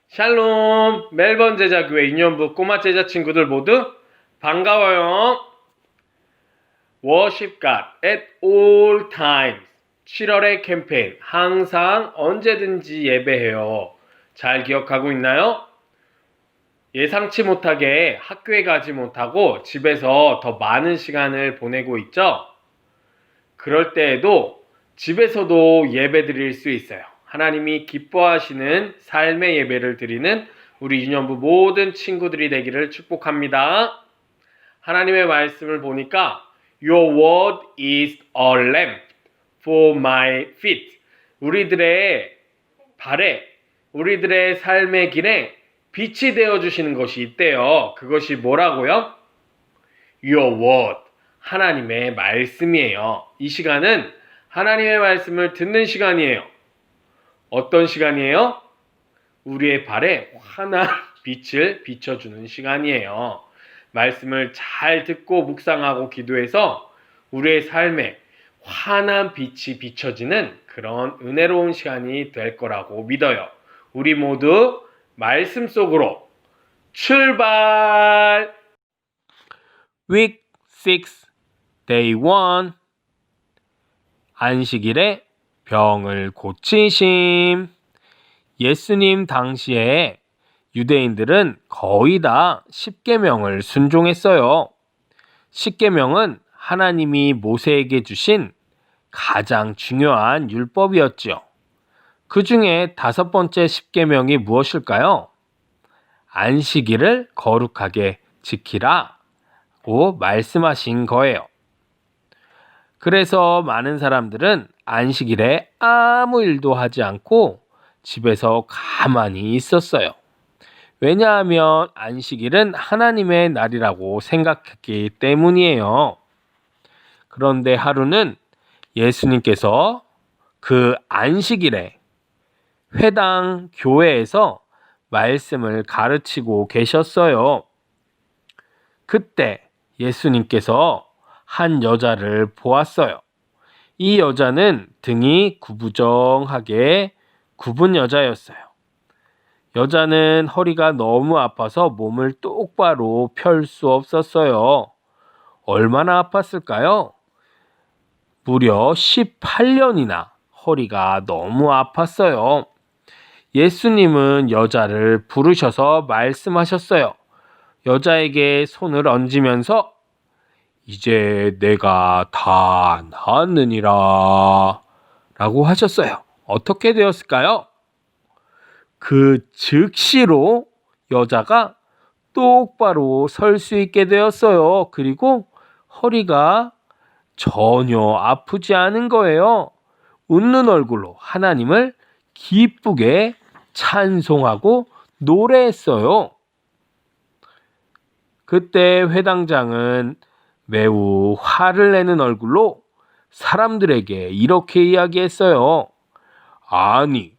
샬롬, 멜번 제자교회 인연부 꼬마 제자 친구들 모두 반가워요. Worship God at all times. 7월의 캠페인, 항상 언제든지 예배해요. 잘 기억하고 있나요? 예상치 못하게 학교에 가지 못하고 집에서 더 많은 시간을 보내고 있죠? 그럴 때에도 집에서도 예배 드릴 수 있어요. 하나님이 기뻐하시는 삶의 예배를 드리는 우리 유년부 모든 친구들이 되기를 축복합니다. 하나님의 말씀을 보니까 Your word is a lamp for my feet. 우리들의 발에, 우리들의 삶의 길에 빛이 되어주시는 것이 있대요. 그것이 뭐라고요? Your word. 하나님의 말씀이에요. 이 시간은 하나님의 말씀을 듣는 시간이에요. 어떤 시간이에요? 우리의 발에 환한 빛을 비춰주는 시간이에요. 말씀을 잘 듣고 묵상하고 기도해서 우리의 삶에 환한 빛이 비춰지는 그런 은혜로운 시간이 될 거라고 믿어요. 우리 모두 말씀 속으로 출발! Week 6, Day 1. 안식일에 병을 고치심. 예수님 당시에 유대인들은 거의 다 십계명을 순종했어요. 십계명은 하나님이 모세에게 주신 가장 중요한 율법이었죠. 그 중에 5번째 십계명이 무엇일까요? 안식일을 거룩하게 지키라고 말씀하신 거예요. 그래서 많은 사람들은 안식일에 아무 일도 하지 않고 집에서 가만히 있었어요. 왜냐하면 안식일은 하나님의 날이라고 생각했기 때문이에요. 그런데 하루는 예수님께서 그 안식일에 회당 교회에서 말씀을 가르치고 계셨어요. 그때 예수님께서 한 여자를 보았어요. 이 여자는 등이 구부정하게 굽은 여자였어요. 여자는 허리가 너무 아파서 몸을 똑바로 펼 수 없었어요. 얼마나 아팠을까요? 무려 18년이나 허리가 너무 아팠어요. 예수님은 여자를 부르셔서 말씀하셨어요. 여자에게 손을 얹으면서 이제 내가 다 나았느니라 라고 하셨어요. 어떻게 되었을까요? 그 즉시로 여자가 똑바로 설 수 있게 되었어요. 그리고 허리가 전혀 아프지 않은 거예요. 웃는 얼굴로 하나님을 기쁘게 찬송하고 노래했어요. 그때 회당장은 매우 화를 내는 얼굴로 사람들에게 이렇게 이야기했어요. 아니,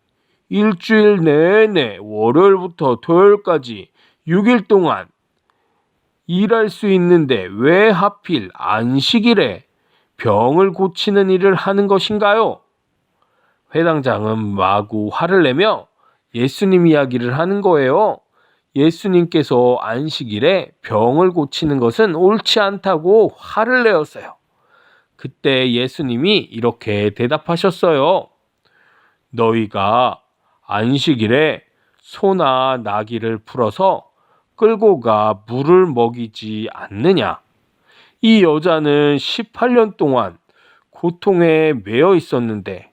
일주일 내내 월요일부터 토요일까지 6일 동안 일할 수 있는데 왜 하필 안식일에 병을 고치는 일을 하는 것인가요? 회당장은 마구 화를 내며 예수님 이야기를 하는 거예요. 예수님께서 안식일에 병을 고치는 것은 옳지 않다고 화를 내었어요. 그때 예수님이 이렇게 대답하셨어요. 너희가 안식일에 소나 나귀를 풀어서 끌고 가 물을 먹이지 않느냐? 이 여자는 18년 동안 고통에 매여 있었는데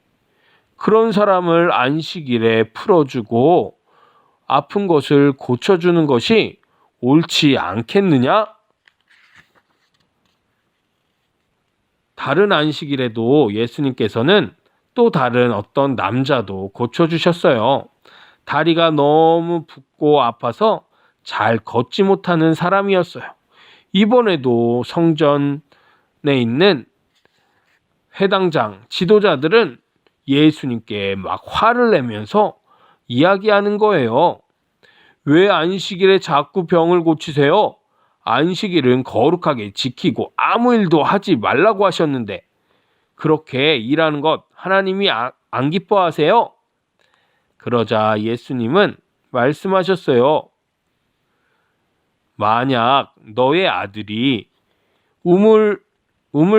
그런 사람을 안식일에 풀어주고 아픈 것을 고쳐주는 것이 옳지 않겠느냐? 다른 안식일에도 예수님께서는 또 다른 어떤 남자도 고쳐주셨어요. 다리가 너무 붓고 아파서 잘 걷지 못하는 사람이었어요. 이번에도 성전에 있는 회당장, 지도자들은 예수님께 막 화를 내면서 이야기하는 거예요. 왜 안식일에 자꾸 병을 고치세요? 안식일은 거룩하게 지키고 아무 일도 하지 말라고 하셨는데 그렇게 일하는 것 하나님이 안 기뻐하세요? 그러자 예수님은 말씀하셨어요. 만약 너의 아들이 우물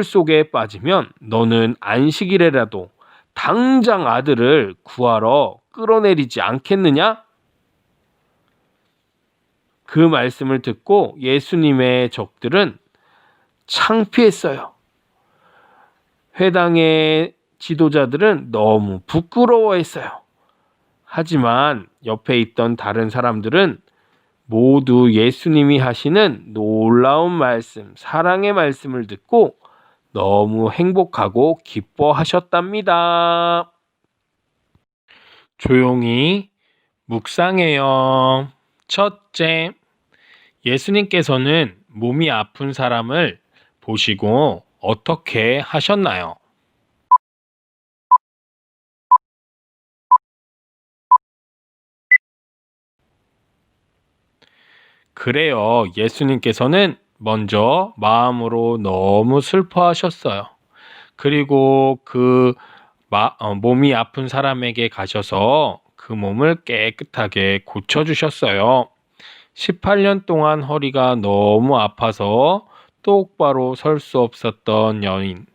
속에 빠지면 너는 안식일에라도 당장 아들을 구하러 끌어내리지 않겠느냐? 그 말씀을 듣고 예수님의 적들은 창피했어요. 회당의 지도자들은 너무 부끄러워했어요. 하지만 옆에 있던 다른 사람들은 모두 예수님이 하시는 놀라운 말씀, 사랑의 말씀을 듣고 너무 행복하고 기뻐하셨답니다. 조용히 묵상해요. 첫째, 예수님께서는 몸이 아픈 사람을 보시고 어떻게 하셨나요? 그래요. 예수님께서는 먼저 마음으로 너무 슬퍼하셨어요. 그리고 몸이 아픈 사람에게 가셔서 그 몸을 깨끗하게 고쳐주셨어요. 18년 동안 허리가 너무 아파서 똑바로 설 수 없었던 여인,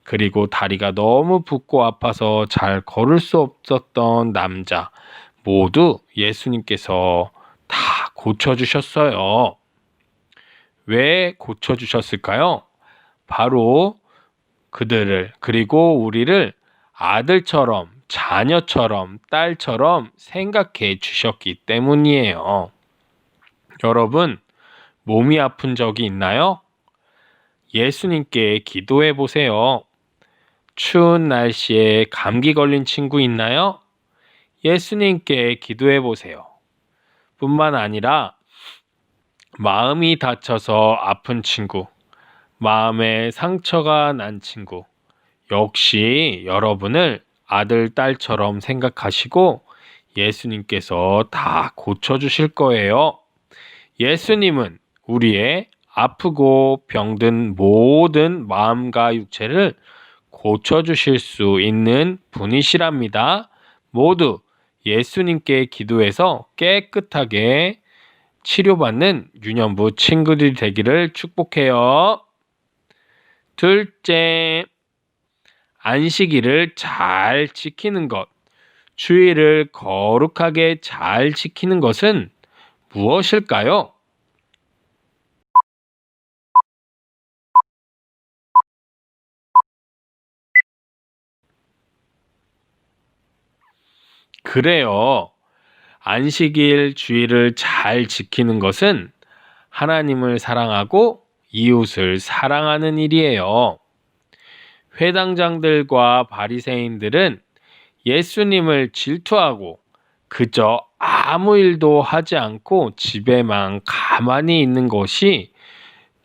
그리고 다리가 너무 붓고 아파서 잘 걸을 수 없었던 남자, 모두 예수님께서 다 고쳐주셨어요. 왜 고쳐주셨을까요? 바로 그들을, 그리고 우리를 아들처럼, 자녀처럼, 딸처럼 생각해 주셨기 때문이에요. 여러분, 몸이 아픈 적이 있나요? 예수님께 기도해 보세요. 추운 날씨에 감기 걸린 친구 있나요? 예수님께 기도해 보세요. 뿐만 아니라 마음이 다쳐서 아픈 친구, 마음에 상처가 난 친구, 역시 여러분을 아들, 딸처럼 생각하시고 예수님께서 다 고쳐주실 거예요. 예수님은 우리의 아프고 병든 모든 마음과 육체를 고쳐주실 수 있는 분이시랍니다. 모두 예수님께 기도해서 깨끗하게 치료받는 유년부 친구들이 되기를 축복해요. 둘째, 안식일을 잘 지키는 것, 주일을 거룩하게 잘 지키는 것은 무엇일까요? 그래요. 안식일, 주일을 잘 지키는 것은 하나님을 사랑하고 이웃을 사랑하는 일이에요. 회당장들과 바리새인들은 예수님을 질투하고 그저 아무 일도 하지 않고 집에만 가만히 있는 것이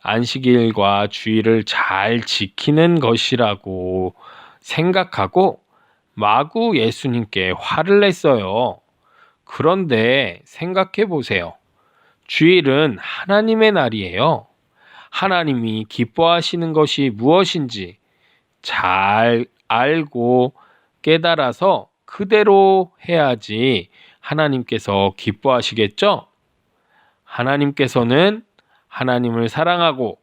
안식일과 주일을 잘 지키는 것이라고 생각하고 마구 예수님께 화를 냈어요. 그런데 생각해 보세요. 주일은 하나님의 날이에요. 하나님이 기뻐하시는 것이 무엇인지 잘 알고 깨달아서 그대로 해야지 하나님께서 기뻐하시겠죠? 하나님께서는 하나님을 사랑하고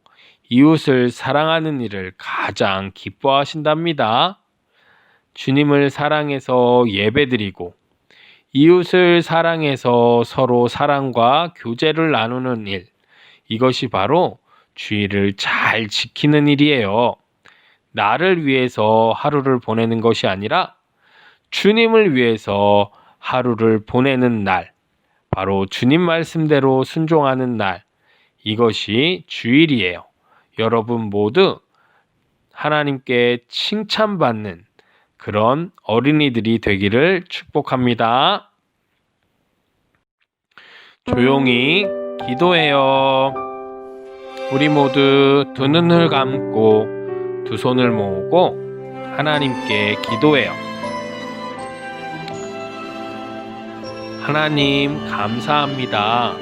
이웃을 사랑하는 일을 가장 기뻐하신답니다. 주님을 사랑해서 예배드리고 이웃을 사랑해서 서로 사랑과 교제를 나누는 일, 이것이 바로 주일을 잘 지키는 일이에요. 나를 위해서 하루를 보내는 것이 아니라 주님을 위해서 하루를 보내는 날, 바로 주님 말씀대로 순종하는 날, 이것이 주일이에요. 여러분 모두 하나님께 칭찬받는 그런 어린이들이 되기를 축복합니다. 조용히 기도해요. 우리 모두 두 눈을 감고 두 손을 모으고 하나님께 기도해요. 하나님 감사합니다.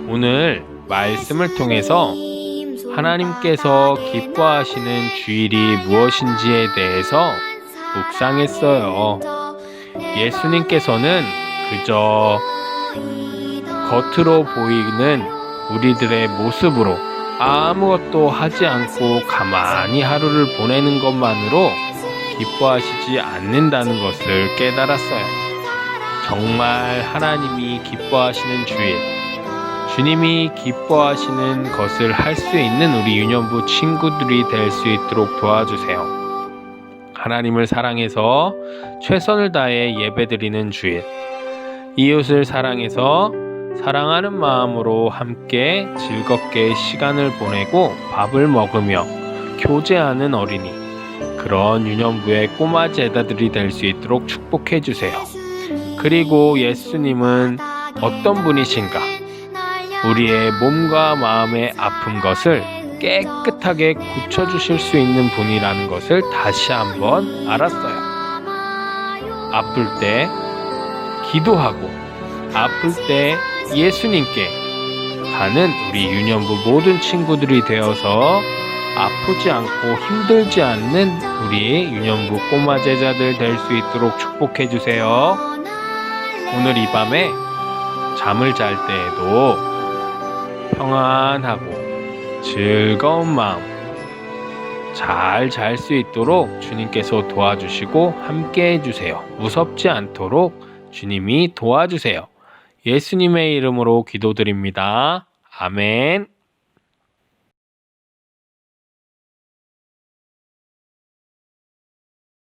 오늘 말씀을 통해서 하나님께서 기뻐하시는 주일이 무엇인지에 대해서 묵상했어요. 예수님께서는 그저 겉으로 보이는 우리들의 모습으로 아무것도 하지 않고 가만히 하루를 보내는 것만으로 기뻐하시지 않는다는 것을 깨달았어요. 정말 하나님이 기뻐하시는 주일, 주님이 기뻐하시는 것을 할 수 있는 우리 유년부 친구들이 될 수 있도록 도와주세요. 하나님을 사랑해서 최선을 다해 예배드리는 주일, 이웃을 사랑해서 사랑하는 마음으로 함께 즐겁게 시간을 보내고 밥을 먹으며 교제하는 어린이, 그런 유년부의 꼬마 제자들이 될 수 있도록 축복해 주세요. 그리고 예수님은 어떤 분이신가? 우리의 몸과 마음의 아픈 것을 깨끗하게 고쳐주실 수 있는 분이라는 것을 다시 한번 알았어요. 아플 때 기도하고 아플 때 예수님께 가는 우리 유년부 모든 친구들이 되어서 아프지 않고 힘들지 않는 우리의 유년부 꼬마 제자들 될 수 있도록 축복해 주세요. 오늘 이 밤에 잠을 잘 때에도 평안하고 즐거운 마음 잘 잘 수 있도록 주님께서 도와주시고 함께 해주세요. 무섭지 않도록 주님이 도와주세요. 예수님의 이름으로 기도드립니다. 아멘.